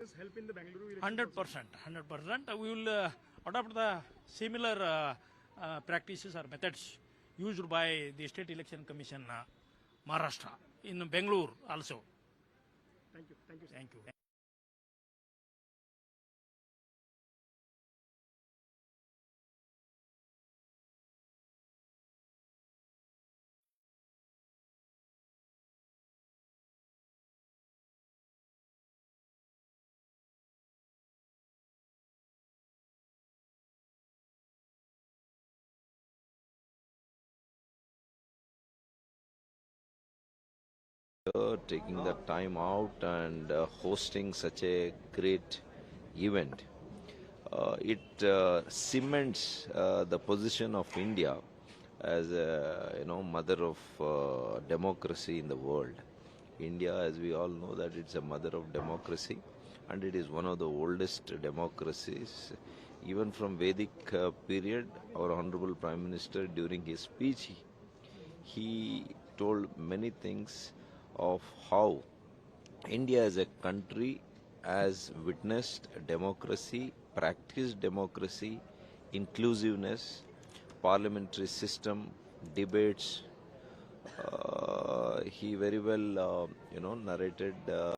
practices help in the Bangalore election? 100%. 100%. We will adopt the similar practices or methods used by the State Election Commission Maharashtra in Bangalore also. Thank you. Thank you, sir. Thank you. Taking the time out and hosting such a great event. It cements the position of India as a mother of democracy in the world. India, as we all know, that it's a mother of democracy, and it is one of the oldest democracies. Even from Vedic period, our Honorable Prime Minister, during his speech, he told many things of how India as a country has witnessed democracy, practiced democracy, inclusiveness, parliamentary system, debates. He very well, narrated